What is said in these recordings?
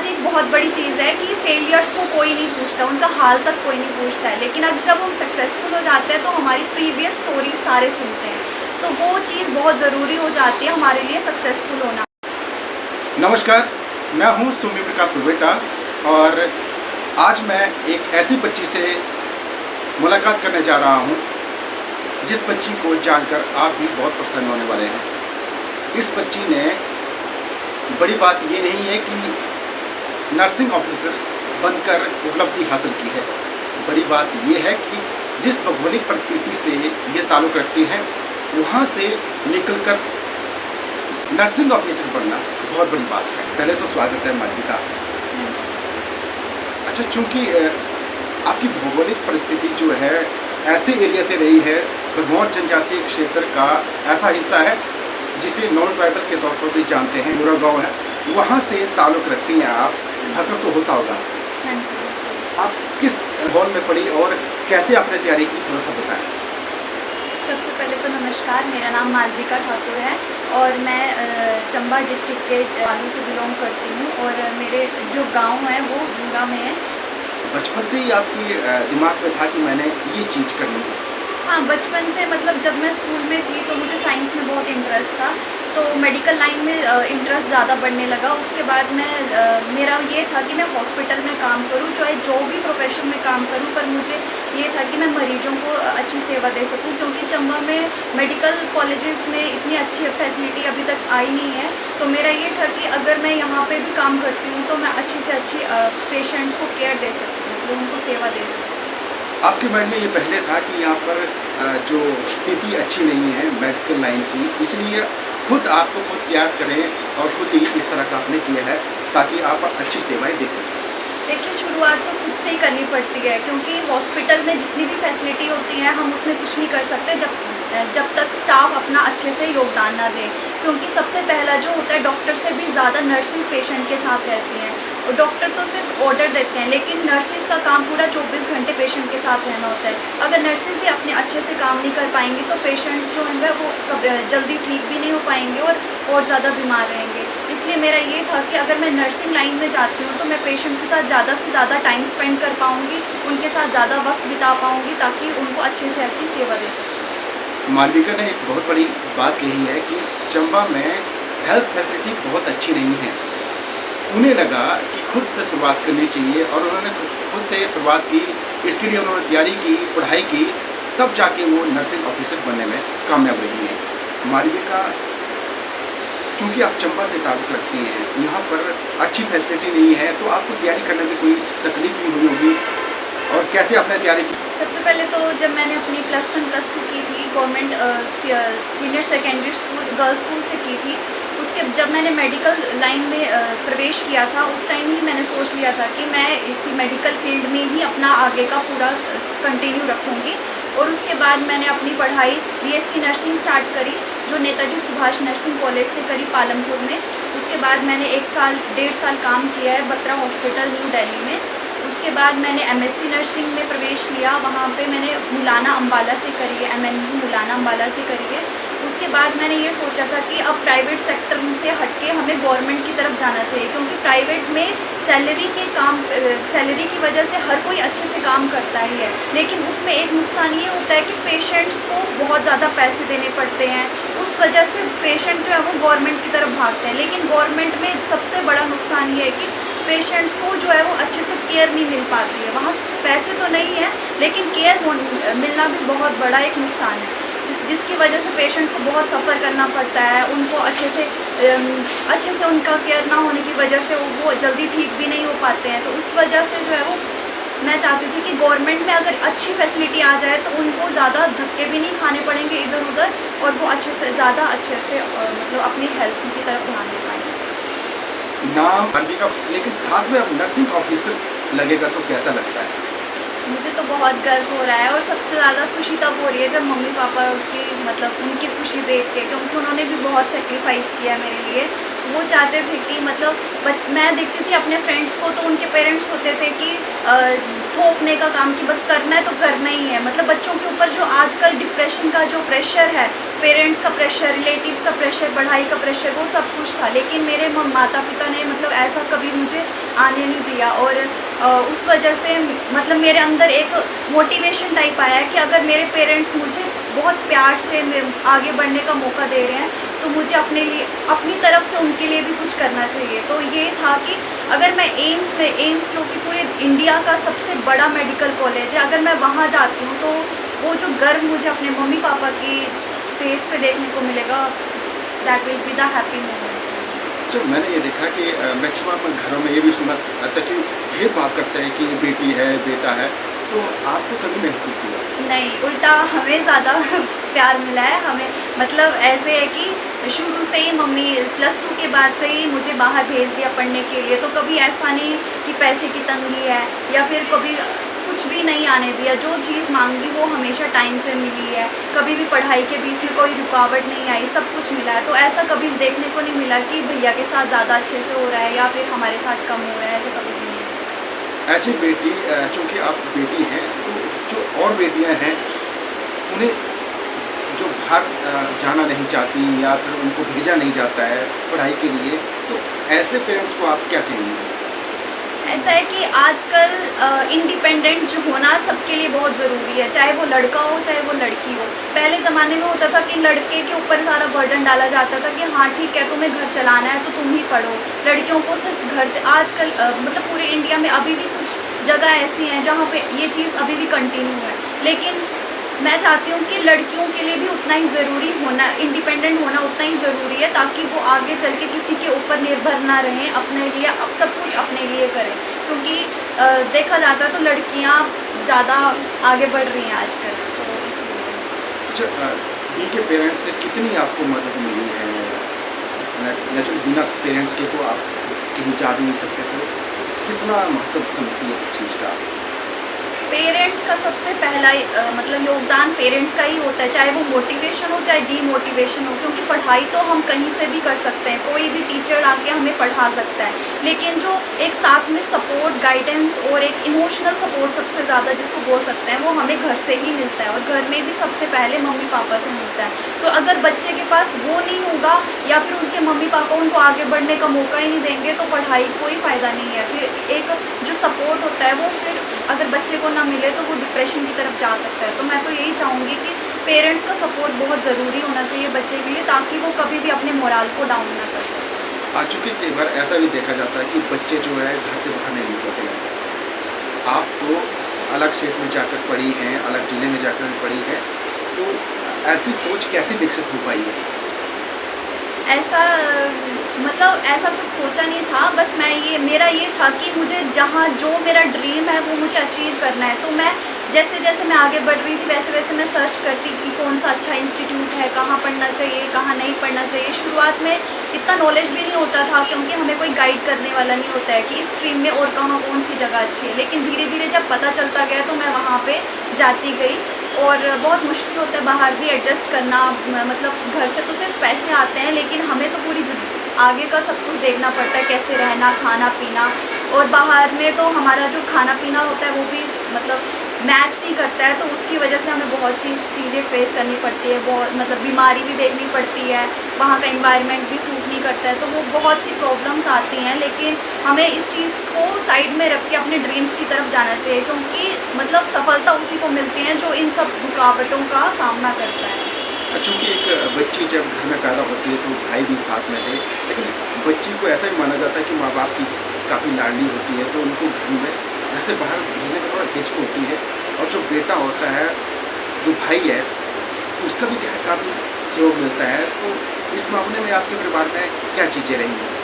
एक बहुत बड़ी चीज़ है कि फेलियर्स को कोई नहीं पूछता, उनका हाल तक कोई नहीं पूछता है, लेकिन अब जब हम सक्सेसफुल हो जाते हैं तो हमारी प्रीवियस स्टोरी सारे सुनते हैं, तो वो चीज़ बहुत ज़रूरी हो जाती है हमारे लिए सक्सेसफुल होना। नमस्कार, मैं हूं सुमी प्रकाश बेटा और आज मैं एक ऐसी बच्ची से मुलाकात करने जा रहा हूं जिस बच्ची को जानकर आप भी बहुत प्रसन्न होने वाले हैं। इस बच्ची ने बड़ी बात ये नहीं है कि नर्सिंग ऑफिसर बनकर उपलब्धि हासिल की है, बड़ी बात ये है कि जिस भौगोलिक परिस्थिति से ये ताल्लुक़ रखती हैं वहाँ से निकलकर नर्सिंग ऑफिसर बनना बहुत बड़ी बात है। पहले तो स्वागत है मालविका। अच्छा, चूँकि आपकी भौगोलिक परिस्थिति जो है ऐसे एरिया से रही है, भरमौर जनजातीय क्षेत्र का ऐसा हिस्सा है जिसे नॉन ट्राइबल के तौर पर भी जानते हैं, पूरा गाँव है, वहाँ से ताल्लुक़ रखती हैं आप। फख्र तो होता होगा। हाँ जी। आप किस हॉल में पढ़ी और कैसे आपने तैयारी की, थोड़ा सा बताएं। सबसे पहले तो नमस्कार, मेरा नाम मालविका ठाकुर है और मैं चंबा डिस्ट्रिक्ट के बालू से बिलोंग करती हूँ और मेरे जो गांव है वो गंगा में है। बचपन से ही आपकी दिमाग में था कि मैंने ये चीज़ करनी है? हाँ, बचपन से मतलब जब मैं स्कूल में थी तो मुझे साइंस में बहुत इंटरेस्ट था, तो मेडिकल लाइन में इंटरेस्ट ज़्यादा बढ़ने लगा। उसके बाद मेरा ये था कि मैं हॉस्पिटल में काम करूँ, चाहे जो भी प्रोफेशन में काम करूँ, पर मुझे ये था कि मैं मरीजों को अच्छी सेवा दे सकूँ, क्योंकि चंबा में मेडिकल कॉलेजेस में इतनी अच्छी फैसिलिटी अभी तक आई नहीं है। तो मेरा ये था कि अगर मैं यहाँ पे भी काम करती हूँ तो मैं अच्छी से अच्छी पेशेंट्स को केयर दे सकूँ, मतलब उनको सेवा दे सकूँ। आपके माइंड में ये पहले था कि यहाँ पर जो स्थिति अच्छी नहीं है मेडिकल लाइन की, इसलिए खुद आपको खुद तैयार करें और खुद ही इस तरह का आपने किया है ताकि आप अच्छी सेवाएं दे सकें? देखिए, शुरुआत तो खुद से ही करनी पड़ती है, क्योंकि हॉस्पिटल में जितनी भी फैसिलिटी होती है हम उसमें कुछ नहीं कर सकते जब तक स्टाफ अपना अच्छे से योगदान ना दे, क्योंकि सबसे पहला जो होता है, डॉक्टर से भी ज़्यादा नर्सेस पेशेंट के साथ रहती हैं। और डॉक्टर तो सिर्फ ऑर्डर देते हैं, लेकिन नर्सेस का काम पूरा 24 घंटे पेशेंट के साथ रहना होता है। अगर नर्सेस ही अपने अच्छे से काम नहीं कर पाएंगी तो पेशेंट्स जो होंगे वो जल्दी ठीक भी नहीं हो पाएंगे और ज़्यादा बीमार रहेंगे। इसलिए मेरा ये था कि अगर मैं नर्सिंग लाइन में जाती हूँ तो मैं पेशेंट्स के साथ ज़्यादा से ज़्यादा टाइम स्पेंड कर पाऊँगी, उनके साथ ज़्यादा वक्त बिता पाऊँगी, ताकि उनको अच्छे से अच्छी सेवा दे सकूँ। मालविका ने एक बहुत बड़ी बात कही है कि चंबा में हेल्थ फैसिलिटी बहुत अच्छी नहीं है। उन्हें लगा कि खुद से शुरुआत करनी चाहिए और उन्होंने खुद से शुरुआत की। इसके लिए उन्होंने तैयारी की, पढ़ाई की, तब जाके वो नर्सिंग ऑफिसर बनने में कामयाब रही है। मालविका, चूँकि आप चंबा से ताल्लुक़ रखती हैं, यहाँ पर अच्छी फैसिलिटी नहीं है, तो आपको तैयारी करने में कोई तकलीफ नहीं हुई होगी, और कैसे आपने तैयारी की? सबसे पहले तो जब मैंने अपनी +1 +2 की थी government senior secondary school girls school से की थी, उसके जब मैंने मेडिकल लाइन में प्रवेश किया था उस टाइम ही मैंने सोच लिया था कि मैं इसी मेडिकल फील्ड में ही अपना आगे का पूरा कंटिन्यू रखूँगी। और उसके बाद मैंने अपनी पढ़ाई BSc नर्सिंग स्टार्ट करी, जो नेताजी सुभाष नर्सिंग कॉलेज से करी पालमपुर में। उसके बाद मैंने 1.5 साल काम किया है बत्रा हॉस्पिटल न्यू दिल्ली में। उसके बाद मैंने MSc नर्सिंग में प्रवेश लिया, वहाँ पे मैंने मुलाना अम्बाला से करी है, MNU मुलाना अम्बाला से करी है। उसके बाद मैंने ये सोचा था कि अब प्राइवेट सेक्टर से हटके हमें गवर्नमेंट की तरफ जाना चाहिए, क्योंकि प्राइवेट में सैलरी की वजह से हर कोई अच्छे से काम करता ही है, लेकिन उसमें एक नुकसान ये होता है कि पेशेंट्स को बहुत ज़्यादा पैसे देने पड़ते हैं। उस वजह से पेशेंट जो है वो गवर्नमेंट की तरफ भागते हैं, लेकिन गवर्नमेंट में सबसे बड़ा नुकसान ये है कि पेशेंट्स को जो है वो अच्छे से केयर नहीं मिल पाती है। वहाँ पैसे तो नहीं है, लेकिन केयर मिलना भी बहुत बड़ा एक नुकसान है, जिसकी वजह से पेशेंट्स को बहुत सफ़र करना पड़ता है। उनको अच्छे से उनका केयर ना होने की वजह से वो जल्दी ठीक भी नहीं हो पाते हैं। तो उस वजह से जो है वो मैं चाहती थी कि गवर्नमेंट में अगर अच्छी फैसिलिटी आ जाए तो उनको ज़्यादा धक्के भी नहीं खाने पड़ेंगे इधर उधर, और वो अच्छे से मतलब अपनी हेल्थ की तरफ ध्यान दे पाएंगे। नाम मालविका, लेकिन साथ में अब नर्सिंग ऑफिसर लगेगा तो कैसा लगता है? मुझे तो बहुत गर्व हो रहा है, और सबसे ज़्यादा खुशी तब हो रही है जब मम्मी पापा की मतलब उनकी खुशी देख के, क्योंकि उन्होंने भी बहुत सेक्रीफाइस किया मेरे लिए। वो चाहते थे कि मतलब मैं देखती थी अपने फ्रेंड्स को, तो उनके पेरेंट्स होते थे कि थोपने का काम कि बस करना है तो करना ही है। मतलब बच्चों के ऊपर जो आजकल डिप्रेशन का जो प्रेशर है, पेरेंट्स का प्रेशर, रिलेटिव्स का प्रेशर, पढ़ाई का प्रेशर, वो सब कुछ था, लेकिन मेरे माता पिता ने मतलब ऐसा कभी मुझे आने नहीं दिया। और उस वजह से मतलब मेरे अंदर एक मोटिवेशन टाइप आया है कि अगर मेरे पेरेंट्स मुझे बहुत प्यार से आगे बढ़ने का मौका दे रहे हैं तो मुझे अपने लिए अपनी तरफ से उनके लिए भी कुछ करना चाहिए। तो ये था कि अगर मैं एम्स जो कि पूरे इंडिया का सबसे बड़ा मेडिकल कॉलेज है, अगर मैं वहाँ जाती हूँ तो वो जो गर्व मुझे अपने मम्मी पापा की फेस पे देखने को मिलेगा, that will be the happy moment. अच्छा, मैंने ये देखा कि मैक्सिमम घरों में ये भी सुना जाता है कि भेदभाव करते हैं कि बेटी है बेटा है, तो आपको कभी महसूस हुआ? नहीं, उल्टा हमें ज़्यादा प्यार मिला है। हमें मतलब ऐसे है कि शुरू से ही मम्मी +2 के बाद से ही मुझे बाहर भेज दिया पढ़ने के लिए, तो कभी ऐसा नहीं कि पैसे की तंगी है या फिर कभी कुछ भी नहीं आने दिया। जो चीज़ मांगी वो हमेशा टाइम पे मिली है, कभी भी पढ़ाई के बीच में कोई रुकावट नहीं आई, सब कुछ मिला है। तो ऐसा कभी देखने को नहीं मिला कि भैया के साथ ज़्यादा अच्छे से हो रहा है या फिर हमारे साथ कम हो रहा है, ऐसा कभी नहीं है। ऐसी बेटी, चूँकि आप बेटी हैं, तो जो और बेटियां हैं उन्हें जो बाहर जाना नहीं चाहती या फिर उनको भेजा नहीं जाता है पढ़ाई के लिए, तो ऐसे पेरेंट्स को आप क्या कहेंगे? ऐसा है कि आजकल इंडिपेंडेंट जो होना सबके लिए बहुत ज़रूरी है, चाहे वो लड़का हो चाहे वो लड़की हो। पहले ज़माने में होता था कि लड़के के ऊपर सारा बर्डन डाला जाता था कि हाँ ठीक है, तुम्हें घर चलाना है तो तुम ही पढ़ो, लड़कियों को सिर्फ घर। आजकल मतलब पूरे इंडिया में अभी भी कुछ जगह ऐसी हैं जहाँ पे ये चीज़ अभी भी कंटिन्यू है, लेकिन मैं चाहती हूँ कि लड़कियों के लिए भी उतना ही ज़रूरी होना, इंडिपेंडेंट होना उतना ही ज़रूरी है, ताकि वो आगे चल के किसी के ऊपर निर्भर ना रहें, अपने लिए अब सब कुछ अपने लिए करें। क्योंकि देखा जाता है तो लड़कियाँ ज़्यादा आगे बढ़ रही हैं आजकल, तो इसलिए। अच्छा, बी के पेरेंट्स से कितनी आपको मदद मिली है? नेचुरल बिना पेरेंट्स के तो आप कहीं जा भी नहीं सकते, तो कितना महत्व समझती है इस चीज़ का? पेरेंट्स का सबसे पहला मतलब योगदान पेरेंट्स का ही होता है, चाहे वो मोटिवेशन हो चाहे डीमोटिवेशन हो। क्योंकि पढ़ाई तो हम कहीं से भी कर सकते हैं, कोई भी टीचर आके हमें पढ़ा सकता है, लेकिन जो एक साथ में सपोर्ट, गाइडेंस और एक इमोशनल सपोर्ट सबसे ज़्यादा जिसको बोल सकते हैं, वो हमें घर से ही मिलता है, और घर में भी सबसे पहले मम्मी पापा से मिलता है। तो अगर बच्चे के पास वो नहीं होगा या फिर उनके मम्मी पापा उनको आगे बढ़ने का मौका ही नहीं देंगे, तो पढ़ाई कोई फ़ायदा नहीं है। फिर एक जो सपोर्ट होता है वो फिर अगर बच्चे को ना मिले तो वो डिप्रेशन की तरफ जा सकता है। तो मैं तो यही चाहूँगी कि पेरेंट्स का सपोर्ट बहुत ज़रूरी होना चाहिए बच्चे के लिए, ताकि वो कभी भी अपने मोराल को डाउन ना कर सके। चूँकि कई बार ऐसा भी देखा जाता है कि बच्चे जो है घर से बाहर नहीं निकलते हैं। आप तो अलग क्षेत्र में जाकर पढ़ी हैं, अलग ज़िले में जाकर पढ़ी हैं, तो ऐसी सोच कैसे विकसित हो पाई है? ऐसा मतलब ऐसा कुछ सोचा नहीं था, बस मेरा ये था कि मुझे जहाँ जो मेरा ड्रीम है वो मुझे अचीव करना है। तो मैं जैसे जैसे मैं आगे बढ़ रही थी वैसे वैसे मैं सर्च करती कि कौन सा अच्छा इंस्टीट्यूट है, कहाँ पढ़ना चाहिए कहाँ नहीं पढ़ना चाहिए। शुरुआत में इतना नॉलेज भी नहीं होता था, क्योंकि हमें कोई गाइड करने वाला नहीं होता है कि इस स्ट्रीम में और कहाँ कौन सी जगह अच्छी है। लेकिन धीरे धीरे जब पता चलता गया तो मैं वहाँ पे जाती गई। और बहुत मुश्किल होता है बाहर भी एडजस्ट करना, मतलब घर से तो सिर्फ पैसे आते हैं, लेकिन हमें तो पूरी आगे का सब कुछ देखना पड़ता है, कैसे रहना, खाना पीना। और बाहर में तो हमारा जो खाना पीना होता है वो भी मतलब मैच नहीं करता है, तो उसकी वजह से हमें बहुत सी चीज़ें फेस करनी पड़ती है, बहुत मतलब बीमारी भी देखनी पड़ती है, वहाँ का एनवायरनमेंट भी सूट नहीं करता है, तो वो बहुत सी प्रॉब्लम्स आती हैं। लेकिन हमें इस चीज़ को साइड में रख के अपने ड्रीम्स की तरफ जाना चाहिए, क्योंकि मतलब सफलता उसी को मिलती है जो इन सब रुकावटों का सामना करता है। चूँकि एक बच्ची जब घर में पैदा होती है तो भाई भी साथ में थे, लेकिन बच्ची को ऐसा ही माना जाता है कि माँ बाप की काफ़ी लाडली होती है, तो उनको घर से बाहर भेजने में थोड़ा हिचक होती है। और जो बेटा होता है, जो भाई है, उसका भी काफ़ी सहयोग मिलता है। तो इस मामले में आपके परिवार में क्या चीज़ें रही हैं?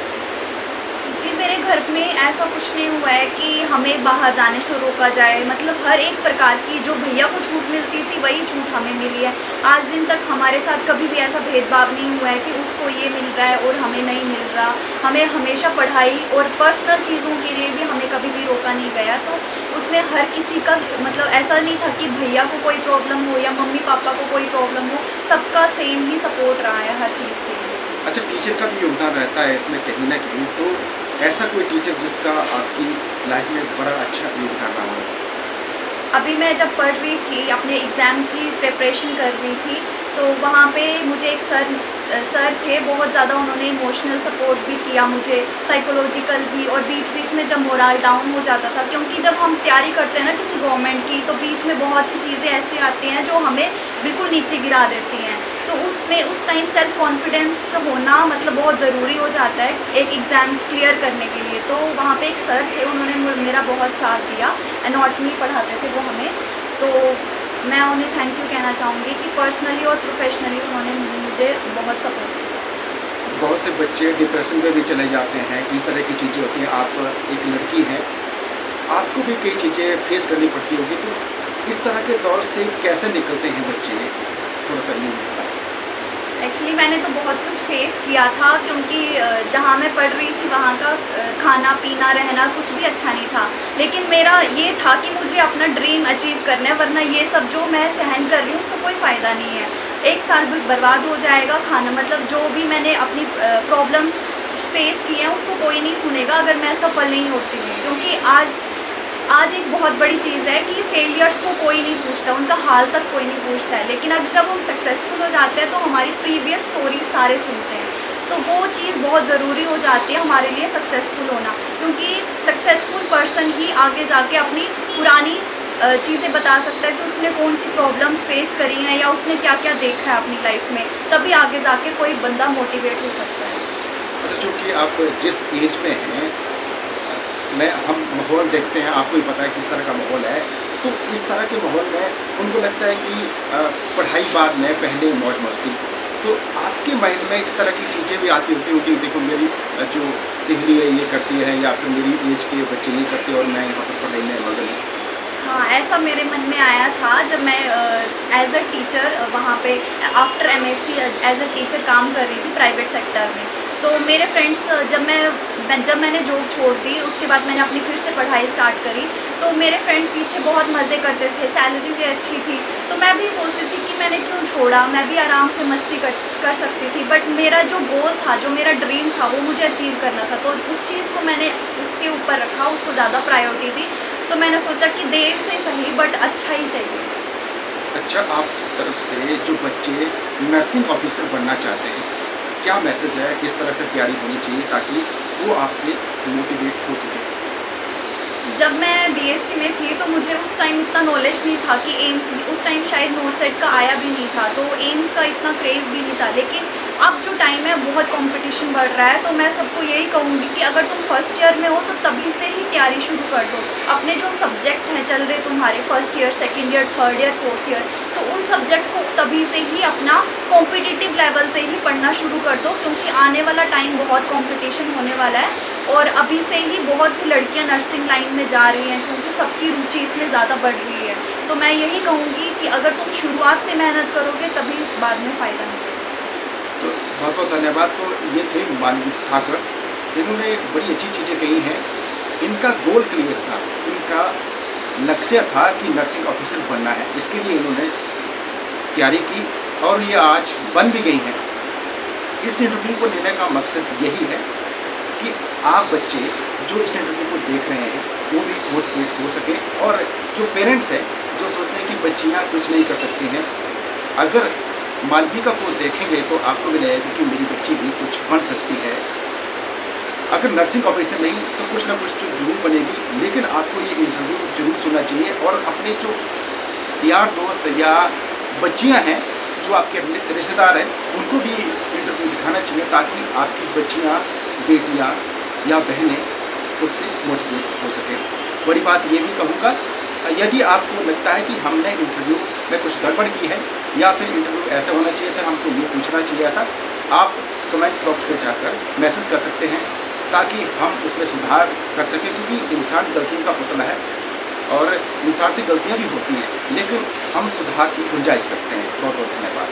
जी, मेरे घर में ऐसा कुछ नहीं हुआ है कि हमें बाहर जाने से रोका जाए। मतलब हर एक प्रकार की जो भैया को छूट मिलती थी वही छूट हमें मिली है। आज दिन तक हमारे साथ कभी भी ऐसा भेदभाव नहीं हुआ है कि उसको ये मिल रहा है और हमें नहीं मिल रहा। हमें हमेशा पढ़ाई और पर्सनल चीज़ों के लिए भी हमें कभी भी रोका नहीं गया। तो उसमें हर किसी का मतलब ऐसा नहीं था कि भैया को कोई प्रॉब्लम हो या मम्मी पापा को कोई प्रॉब्लम हो, सबका सेम ही सपोर्ट रहा है हर चीज़ के लिए। अच्छा, टीचर का भी योगदान रहता है इसमें कहीं ना कहीं, तो ऐसा कोई टीचर जिसका आपकी लाइफ में बड़ा अच्छा योगदान रहा हो? अभी मैं जब पढ़ रही थी, अपने एग्ज़ाम की प्रिपरेशन कर रही थी, तो वहाँ पे मुझे एक सर सर थे बहुत ज़्यादा, उन्होंने इमोशनल सपोर्ट भी किया मुझे, साइकोलॉजिकल भी, और बीच बीच में जब मोरल डाउन हो जाता था, क्योंकि जब हम तैयारी करते हैं ना किसी गवर्नमेंट की, तो बीच में बहुत सी चीज़ें ऐसी आती हैं जो हमें बिल्कुल नीचे गिरा देती हैं। तो उसमें उस टाइम सेल्फ कॉन्फिडेंस होना मतलब बहुत ज़रूरी हो जाता है एक एग्ज़ाम क्लियर करने के लिए। तो वहाँ पे एक सर थे, उन्होंने मेरा बहुत साथ दिया, एनाटॉमी पढ़ाते थे वो हमें। तो मैं उन्हें थैंक यू कहना चाहूँगी कि पर्सनली और प्रोफेशनली उन्होंने मुझे बहुत सपोर्ट किया। बहुत से बच्चे डिप्रेशन में भी चले जाते हैं, कई तरह की चीज़ें होती हैं। आप एक लड़की हैं, आपको भी कई चीज़ें फेस करनी पड़ती होगी, तो इस तरह के दौर से कैसे निकलते हैं बच्चे, थोड़ा सा ये बताएं। एक्चुअली मैंने तो बहुत कुछ फेस किया था, क्योंकि जहाँ मैं पढ़ रही थी वहाँ का खाना पीना रहना कुछ भी अच्छा नहीं था। लेकिन मेरा ये था कि मुझे अपना ड्रीम अचीव करना है, वरना ये सब जो मैं सहन कर रही हूँ उसका कोई फ़ायदा नहीं है। एक साल भी बर्बाद हो जाएगा, खाना मतलब जो भी मैंने अपनी प्रॉब्लम्स फेस किए हैं उसको कोई नहीं सुनेगा अगर मैं सफल नहीं होती हूँ। क्योंकि आज एक बहुत बड़ी चीज़ है कि फेलियर्स को कोई नहीं पूछता, उनका हाल तक कोई नहीं पूछता है, लेकिन अब जब हम सक्सेसफुल हो जाते हैं तो हमारी प्रीवियस स्टोरी सारे सुनते हैं। तो वो चीज़ बहुत ज़रूरी हो जाती है हमारे लिए सक्सेसफुल होना, क्योंकि सक्सेसफुल पर्सन ही आगे जाके अपनी पुरानी चीज़ें बता सकता है कि उसने कौन सी प्रॉब्लम्स फेस करी हैं या उसने क्या क्या देखा है अपनी लाइफ में, तभी आगे जाके कोई बंदा मोटिवेट हो सकता है। अच्छा, चूँकि आप जिस एज में हैं, हम माहौल देखते हैं, आपको ही पता है किस तरह का माहौल है, तो इस तरह के माहौल में उनको लगता है कि पढ़ाई बाद में, पहले मौज मस्ती। तो आपके माइंड में इस तरह की चीज़ें भी आती होती होंगी, देखो मेरी जो सहेली है ये करती है, या फिर मेरी एज के बच्चे ये करते हैं और मैं यहाँ पर पढ़ाई में मगन हूँ। हाँ, ऐसा मेरे मन में आया था जब मैं एज अ टीचर वहाँ पे after MSc as a teacher काम कर रही थी प्राइवेट सेक्टर में। तो मेरे फ्रेंड्स जब मैंने जॉब छोड़ दी, उसके बाद मैंने अपनी फिर से पढ़ाई स्टार्ट करी, तो मेरे फ्रेंड्स पीछे बहुत मज़े करते थे, सैलरी भी अच्छी थी। तो मैं भी सोचती थी कि मैंने क्यों छोड़ा, मैं भी आराम से मस्ती कर सकती थी। बट मेरा जो गोल था, जो मेरा ड्रीम था, वो मुझे अचीव करना था, तो उस चीज़ को मैंने उसके ऊपर रखा, उसको ज़्यादा प्रायोरिटी दी। तो मैंने सोचा कि देर से सही बट अच्छा ही चाहिए। अच्छा, आप तरफ से जो बच्चे नर्सिंग ऑफिसर बनना चाहते हैं, क्या मैसेज है, किस तरह से तैयारी होनी चाहिए ताकि वो आपसे मोटिवेट हो सके? जब मैं बीएससी में थी तो मुझे उस टाइम इतना नॉलेज नहीं था कि एम्स, उस टाइम शायद नोरसेट का आया भी नहीं था, तो एम्स का इतना क्रेज़ भी नहीं था। लेकिन अब जो टाइम है बहुत कंपटीशन बढ़ रहा है, तो मैं सबको यही कहूँगी कि अगर तुम फर्स्ट ईयर में हो तो तभी से ही तैयारी शुरू कर दो। अपने जो सब्जेक्ट हैं चल रहे तुम्हारे first year, second year, third year, fourth year, तो उन सब्जेक्ट को तभी से ही अपना कॉम्पिटिटिव लेवल से ही पढ़ना शुरू कर दो, क्योंकि आने वाला टाइम बहुत कंपटीशन होने वाला है। और अभी से ही बहुत सी लड़कियां नर्सिंग लाइन में जा रही हैं, क्योंकि सबकी रुचि इसमें ज़्यादा बढ़ रही है। तो मैं यही कहूँगी कि अगर तुम शुरुआत से मेहनत करोगे तभी बाद में फ़ायदा मिलेगा। तो बहुत बहुत धन्यवाद। तो ये थे मानवी ठाकर, इन्होंने बड़ी अच्छी चीज़ें कही हैं। इनका गोल क्लियर था, इनका लक्ष्य था कि नर्सिंग ऑफिसर बनना है, इसके लिए इन्होंने तैयारी की और ये आज बन भी गई हैं। इस इंटरव्यू को लेने का मकसद यही है कि आप बच्चे जो इस इंटरव्यू को देख रहे हैं वो भी मोटिवेट हो सके, और जो पेरेंट्स हैं जो सोचते हैं कि बच्चियाँ कुछ नहीं कर सकती हैं, अगर मालविका को देखेंगे तो आपको भी लगेगा कि मेरी बच्ची भी कुछ बन सकती है। अगर नर्सिंग ऑफिसर नहीं तो कुछ ना कुछ तो जरूर बनेगी, लेकिन आपको ये इंटरव्यू जरूर सुनना चाहिए और अपने जो यार दोस्त या बच्चियां हैं जो आपके रिश्तेदार हैं उनको भी इंटरव्यू दिखाना चाहिए, ताकि आपकी बच्चियां, बेटियां या बहनें उससे मोटिवेट हो सके। बड़ी बात ये भी कहूँगा, यदि आपको लगता है कि हमने इंटरव्यू में कुछ गड़बड़ की है या फिर इंटरव्यू ऐसा होना चाहिए था, हमको ये पूछना चाहिए था, आप कमेंट बॉक्स में जाकर मैसेज कर सकते हैं ताकि हम उसमें सुधार कर सकें, क्योंकि इंसान गलतियों का पुतला है और इंसान से गलतियाँ भी होती हैं, लेकिन हम सुधार की गुंजाइश रखते हैं। बहुत बहुत धन्यवाद।